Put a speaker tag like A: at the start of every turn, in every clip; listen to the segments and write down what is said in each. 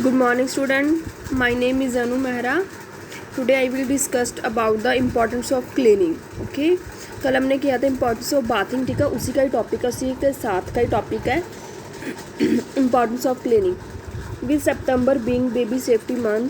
A: Good morning, student. My name is Anu Mehra. Today I will discuss about the importance of cleaning. Okay. कल हमने किया था importance of bathing, ठीक है, उसी का ही टॉपिक है, उसी के साथ का ही टॉपिक है importance of cleaning. With September being baby safety month,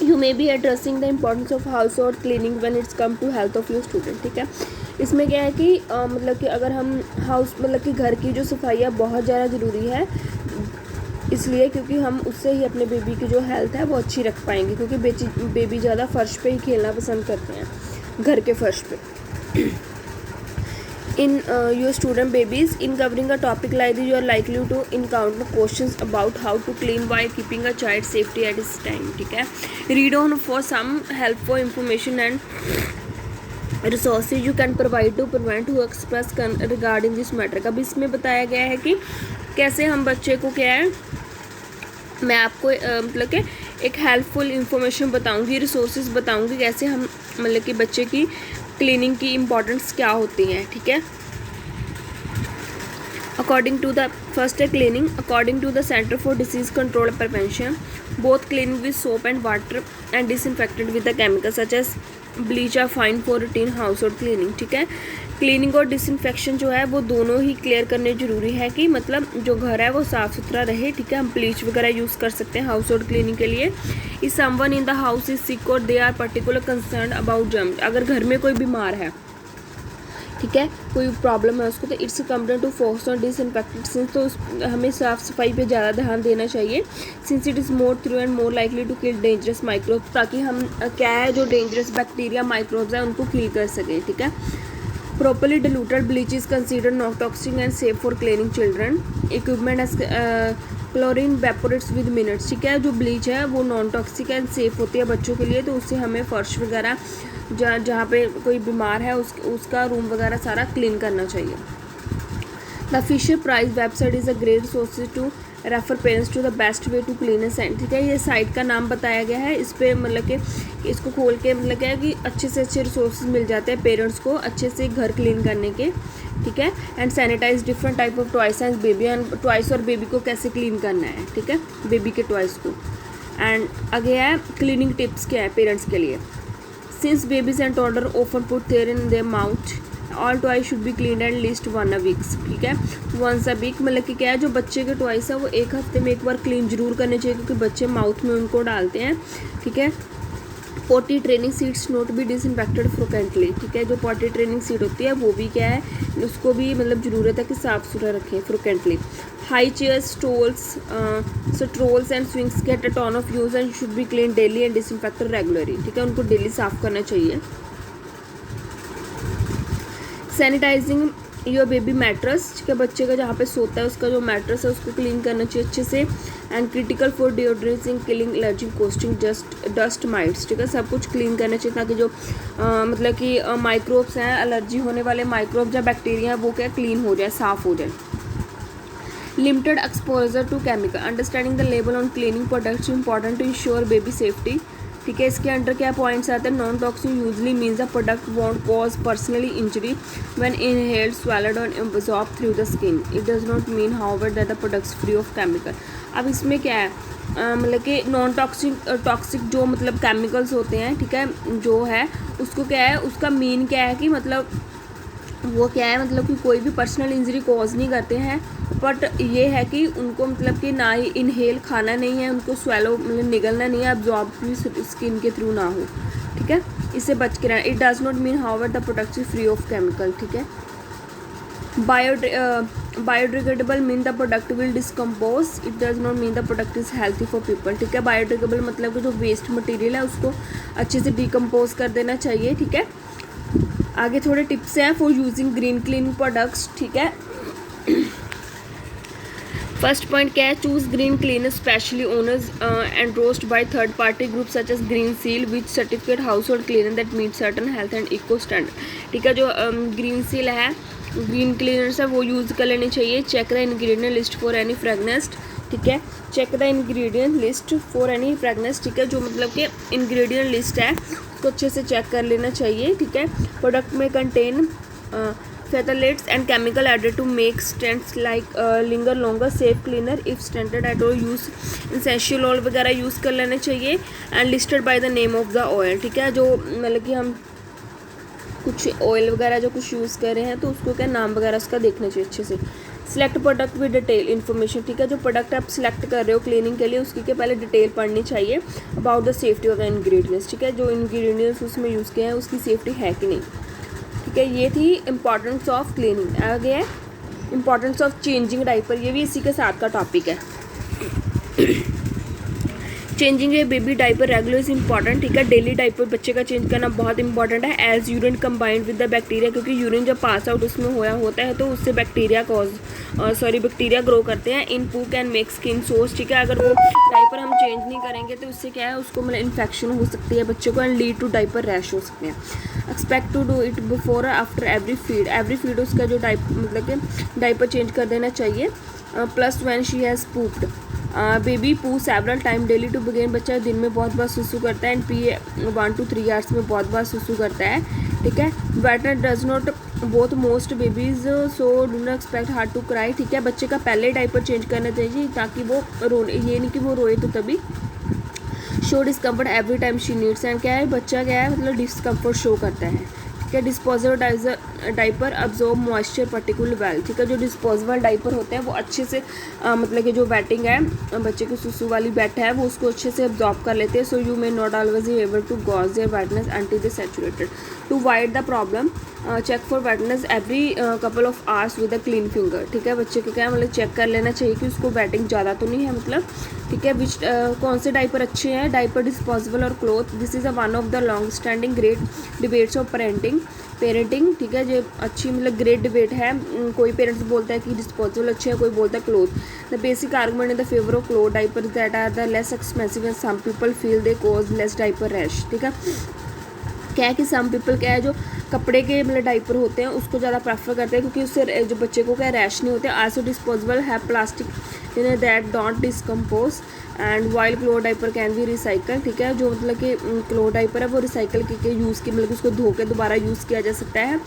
A: you may be addressing the importance of household cleaning when it's come to health of your student. ठीक है, इसमें क्या है कि मतलब कि अगर हम हाउस मतलब कि घर की जो सफाई है बहुत ज़्यादा ज़रूरी है, इसलिए क्योंकि हम उससे ही अपने बेबी की जो हेल्थ है वो अच्छी रख पाएंगे, क्योंकि बेबी ज़्यादा फर्श पे ही खेलना पसंद करते हैं, घर के फर्श पे। In your student babies, in covering a topic like this, you are likely to encounter questions about how to clean while keeping a child safety at this time. ठीक है, read on for some helpful information and resources you can provide to prevent who express regarding this matter। अब इसमें बताया गया है कि कैसे हम बच्चे को क्या है, मैं आपको मतलब कि एक हेल्पफुल इंफॉर्मेशन बताऊंगी, रिसोर्सेज बताऊंगी कैसे हम मतलब कि बच्चे की क्लीनिंग की इम्पोर्टेंस क्या होती है। ठीक है, अकॉर्डिंग टू द फर्स्ट है cleaning. According to the centre for disease control and prevention, both cleaning with soap and water and disinfected with the chemical such as bleach are fine for routine household cleaning. ठीक है, cleaning और disinfection जो है वो दोनों ही clear करने ज़रूरी है कि मतलब जो घर है वो साफ़ सुथरा रहे। ठीक है, हम ब्लीच वगैरह यूज़ कर सकते हैं हाउस होल्ड क्लीनिंग के लिए। If someone in the house is sick or they are particular concern about germs, अगर घर में कोई बीमार है, ठीक है, कोई प्रॉब्लम है उसको, तो it's competent to focus on disinfected since, तो हमें साफ़ सफाई पे ज़्यादा ध्यान देना चाहिए। Since it is more through and more likely to kill dangerous microbes, ताकि हम क्या है जो डेंजरस बैक्टीरिया माइक्रोब्स हैं उनको किल कर सकें। ठीक है, properly diluted bleach is considered non toxic and safe for cleaning children. Equipment as chlorine evaporates with minutes। ठीक है, जो ब्लीच है वो नॉन टॉक्सिक एंड सेफ़ होती है बच्चों के लिए, तो उससे हमें फर्श वगैरह जहाँ पे कोई बीमार है उसका रूम वगैरह सारा क्लीन करना चाहिए। The Fisher Price website is a great source to refer parents to the best way to clean a site. ठीक है, ये साइट का नाम बताया गया है, इस पर मतलब कि इसको खोल के मतलब क्या है कि अच्छे से अच्छे रिसोर्सेज मिल जाते हैं पेरेंट्स को अच्छे से घर क्लीन करने के। ठीक है, and sanitise different type of toys and baby, and toys और बेबी को कैसे क्लीन करना है। ठीक है, बेबी के टॉयस को। एंड आगे है क्लीनिंग टिप्स क्या है पेरेंट्स के लिए। Since babies and toddler often put their in their mouth, all toys should be clean and list one a weeks. ठीक है, वंस अ वीक मतलब कि क्या है जो बच्चे के टॉयस है वो एक हफ्ते में एक बार क्लीन जरूर करने चाहिए, क्योंकि बच्चे माउथ में उनको डालते हैं। ठीक है, potty training seats note be disinfected frequently. ठीक है, जो पॉटी ट्रेनिंग सीट होती है वो भी क्या है, उसको भी मतलब ज़रूरत है कि साफ़ सुथरा रखें frequently. High chairs, stools and swings get a ton of use and should be clean daily and disinfected regularly. ठीक है, उनको डेली साफ़ करना चाहिए। सैनिटाइजिंग योर बेबी मैट्रेस, ठीक है, बच्चे का जहाँ पे सोता है उसका जो मैट्रेस है उसको क्लीन करना चाहिए अच्छे से। And critical for deodorising killing allergy costing dust mites. ठीक है, सब कुछ क्लीन करना चाहिए ताकि जो मतलब कि माइक्रोब्स हैं, एलर्जी होने वाले माइक्रोब्स या बैक्टीरिया हैं वो क्या क्लीन हो जाए, साफ़ हो जाए। Limited exposure to chemical, understanding the label on cleaning products important to ensure baby safety. ठीक है, इसके अंडर क्या पॉइंट्स आते हैं। Non toxic usually means the product won't cause personally injury when inhaled, swallowed or absorb through the skin. It does not mean however that the products free of chemical. अब इसमें क्या है मतलब कि non toxic जो मतलब chemicals होते हैं, ठीक है, जो है उसको क्या है, उसका मीन क्या है कि मतलब वो क्या है, मतलब कि कोई भी पर्सनल इंजरी कॉज नहीं करते हैं, बट ये है कि उनको मतलब कि ना ही इनहेल खाना नहीं है, उनको स्वेलो मतलब निगलना नहीं है, एब्जॉर्ब भी स्किन के थ्रू ना हो। ठीक है, इससे बच के रहना। It does not mean however the product is free of chemical. ठीक है, biodegradable mean the product will decompose, it does not mean the product is healthy for people. ठीक है, बायोडिग्रेडेबल मतलब कि जो वेस्ट मटेरियल है उसको अच्छे से डिकम्पोज कर देना चाहिए। ठीक है, आगे थोड़े टिप्स हैं for using green cleaning products. ठीक है, फर्स्ट पॉइंट क्या है, choose green cleaner specially owners and roast by third party group such as Green Seal which certificate household cleaner that meet certain health and eco standard. ठीक है, जो Green Seal है, green cleaners है वो use कर लेनी चाहिए। Check the ingredient list for any fragrance. ठीक है, check the ingredient list for any fragrance. ठीक है, जो मतलब कि इंग्रेडिएंट लिस्ट है उसको अच्छे से चेक कर लेना चाहिए। ठीक है, प्रोडक्ट में contain phthalates and chemical added to make scents like linger longer. Safe cleaner if scented at all, use essential oil वगैरह यूज़ कर लेने चाहिए. And listed by the name of the oil. ठीक है, जो मतलब कि हम कुछ ऑयल वगैरह जो कुछ यूज़ कर रहे हैं तो उसको क्या नाम वगैरह उसका देखना चाहिए अच्छे से. Select product with detail information. ठीक है, जो प्रोडक्ट आप सिलेक्ट कर रहे हो क्लीनिंग के लिए उसकी के पहले डिटेल पढ़नी चाहिए about the safety of the ingredients. ठीक है, जो इंग्रेडिएंट्स उसमें यूज़ किए हैं उसकी सेफ्टी है कि नहीं. ठीक है, ये थी इंपॉर्टेंस ऑफ क्लीनिंग. आगे है इंपॉर्टेंस ऑफ चेंजिंग डाइपर. ये भी इसी के साथ का टॉपिक है. Changing A baby diaper regular is important. ठीक है, डेली डाइपर बच्चे का चेंज करना बहुत इंपॉर्टेंट है. As urine combined with the bacteria, क्योंकि यूरिन जब पास आउट उसमें होता है तो उससे बैक्टीरिया ग्रो करते हैं. इन पू कैन मेक स्किन सोर्स. ठीक है, अगर वो डाइपर हम चेंज नहीं करेंगे तो उससे क्या है उसको मतलब इन्फेक्शन हो सकती है बच्चे को and lead to diaper rash हो सकते हैं. Expect to do it before after every feed उसका जो मतलब कि डाइपर चेंज कर देना चाहिए. Plus when she has pooped. Baby poo several time daily to begin. बच्चा दिन में बहुत बार सुसु करता है एंड पी 1 to 3 आवर्स में बहुत बार सुसु करता है. ठीक है, water does not both most babies so do not expect hard to cry. ठीक है, बच्चे का पहले डाइपर चेंज करना चाहिए ताकि वो ये नहीं कि वो रोए तो तभी. Show discomfort every time she needs. And क्या है बच्चा क्या है मतलब डिस्कम्फर्ट शो करता है. ठीक है, disposable diaper absorb moisture particular well. ठीक है, जो डिस्पोजेबल डाइपर होते हैं वो अच्छे से मतलब कि जो वेटिंग है बच्चे की सुसु वाली बेट है वो उसको अच्छे से अब्जॉर्ब कर लेते हैं. So you may not always be able to gauge their wetness until they saturated. To avoid the problem check for wetness every couple of hours with a clean finger. ठीक है, बच्चे को क्या मतलब चेक कर लेना चाहिए कि उसको वेटिंग ज़्यादा तो नहीं है मतलब. ठीक है, विच कौन से डाइपर अच्छे हैं. डाइपर डिस्पोजेबल और cloth. This is a one of the long standing great debates of parenting. ठीक है, जो अच्छी मतलब ग्रेट डिबेट है. कोई पेरेंट्स बोलता है कि डिस्पोजेबल अच्छे हैं, कोई बोलता है cloth. The basic argument in the favour of cloth diaper that are the less expensive and some people feel they cause less diaper rash. ठीक है, क्या है कि सम पीपल क्या है जो कपड़े के मतलब डाइपर होते हैं उसको ज़्यादा प्रेफर करते हैं क्योंकि उससे जो बच्चे को क्या रैश नहीं होते. आल्सो डिस्पोजेबल है plastic that don't decompose and while cloth diaper can be recycle. ठीक है, जो मतलब कि क्लोथ डाइपर है वो रिसाइकल करके यूज़ की मतलब उसको धो के दोबारा यूज़ किया जा सकता है.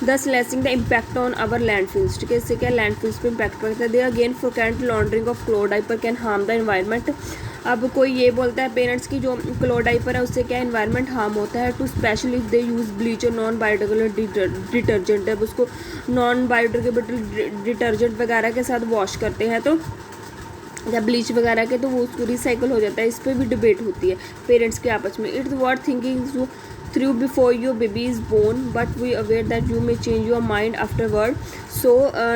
A: दस lacing the impact on our landfills. ठीक है, इससे क्या लैंडफिल्स पे इम्पैक्ट पड़ता है. They again frequent laundering of cloth diaper can harm the environment. अब कोई ये बोलता है पेरेंट्स की जो क्लोथ डाइपर है उससे क्या एनवायरनमेंट हार्म होता है. Too specially they use bleach और नॉन बायोडिग्रेडेबल डिटर्जेंट. अब उसको नॉन बायोडिग्रेडेबल डिटर्जेंट वगैरह के साथ वॉश करते हैं तो या ब्लीच वगैरह के तो वो उसको रिसाइकल हो जाता है. इस पर भी डिबेट होती है पेरेंट्स के आपस में. It's worth thinking through before your baby is born but we aware that you may change your mind afterward. So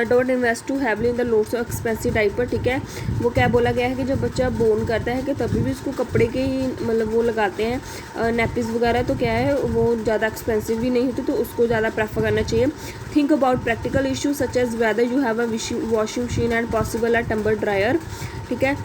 A: don't invest too heavily in the loads of expensive diaper. ठीक है, वो क्या बोला गया है कि जब बच्चा बोर्न करता है कि तभी भी उसको कपड़े के ही मतलब वो लगाते हैं नैपीज़ वगैरह तो क्या है वो ज़्यादा एक्सपेंसिव भी नहीं होती तो उसको ज़्यादा प्रेफर करना चाहिए. Think about practical issue such as whether you have a washing machine and possible a tumble dryer. ठीक है,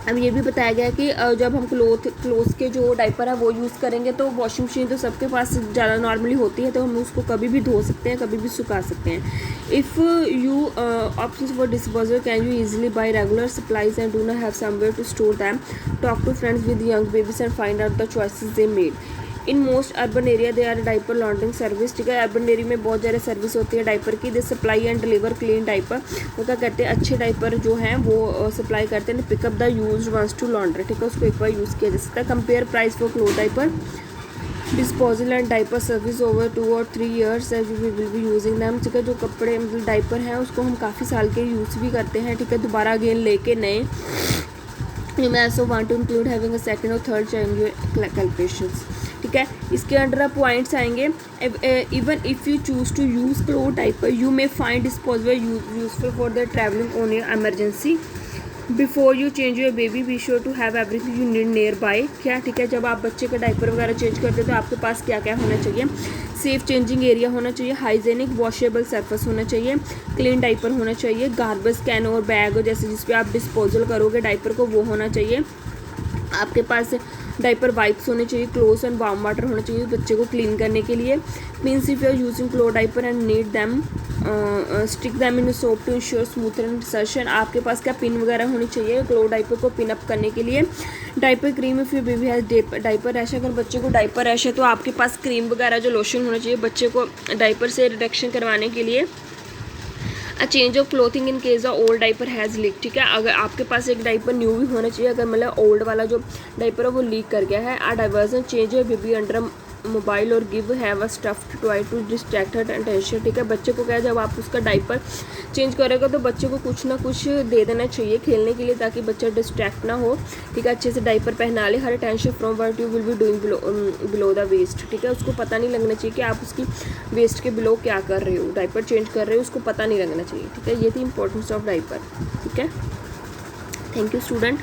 A: अब ये भी बताया गया है कि जब हम क्लोथ के जो डाइपर है वो यूज़ करेंगे तो वॉशिंग मशीन तो सबके पास ज़्यादा नॉर्मली होती है तो हम उसको कभी भी धो सकते हैं कभी भी सुखा सकते हैं. If you options for disposal can you easily buy regular supplies and do not have somewhere to store them. Talk to friends with young babies and find out the choices they made. In most urban area there are diaper laundering service. ठीक है, urban area में बहुत ज़्यादा service होती है diaper की. They supply and deliver clean diaper. वो क्या कहते हैं अच्छे डाइपर जो हैं वो सप्लाई करते हैं. Pick up the use ones to laundry. ठीक है, उसको एक बार यूज़ किया जा सकता है. Compare price for cloth diaper disposal and diaper service over 2 or 3 years as we will be using them. ठीक है, जो कपड़े मतलब डाइपर हैं उसको हम काफ़ी साल के यूज़ भी करते हैं. ठीक है, दोबारा अगेन लेके नए. You may also want to include having a second or third child in your calculations. ठीक है, इसके अंडर आप पॉइंट्स आएंगे. Even if you choose to use cloth diaper you may find disposable useful for the travelling on your emergency. Before you change your baby be sure to have everything you need nearby. क्या ठीक है, जब आप बच्चे का diaper वगैरह change करते हो तो आपके पास क्या क्या होना चाहिए. सेफ चेंजिंग एरिया होना चाहिए. हाइजेनिक वॉशेबल सरफेस होना चाहिए. क्लीन डाइपर होना चाहिए. गार्बेज कैन और बैग जैसे जिस पे आप डिस्पोजल करोगे डाइपर को वो होना चाहिए. आपके पास डाइपर वाइप्स होने चाहिए. क्लोथ्स एंड वार्म वाटर होना चाहिए बच्चे को क्लीन करने के लिए. Means if you are using cloth diaper and need them stick them in soap to ensure smoother insertion. आपके पास क्या पिन वगैरह होनी चाहिए क्लोथ डाइपर को पिन अप करने के लिए। Diaper cream if you baby has diaper rash, अगर बच्चे को डाइपर रैश है तो आपके पास क्रीम वगैरह जो लोशन होना चाहिए बच्चे को डाइपर से रिडक्शन करवाने के लिए। A change of clothing in case of old diaper has leak, ठीक है, अगर आपके पास एक डाइपर न्यू भी होना चाहिए, अगर मतलब ओल्ड वाला जो डाइपर है वो लीक कर गया है। आ डाइवर्जन चेंज है बेबी अंडर मोबाइल और give have a stuffed toy to distract her attention, ठीक है, बच्चे को क्या है जब आप उसका डाइपर चेंज करेगा तो बच्चे को कुछ ना कुछ दे देना चाहिए खेलने के लिए ताकि बच्चा डिस्ट्रैक्ट ना हो, ठीक है, अच्छे से डाइपर पहना ले। Her attention from what you will be doing below the waist, ठीक है, उसको पता नहीं लगना चाहिए कि आप उसकी वेस्ट के बिलो क्या कर रहे हो, डाइपर चेंज कर रहे हो, उसको पता नहीं लगना चाहिए, ठीक है, ये थी इंपॉर्टेंस ऑफ डाइपर, ठीक है। Thank you student.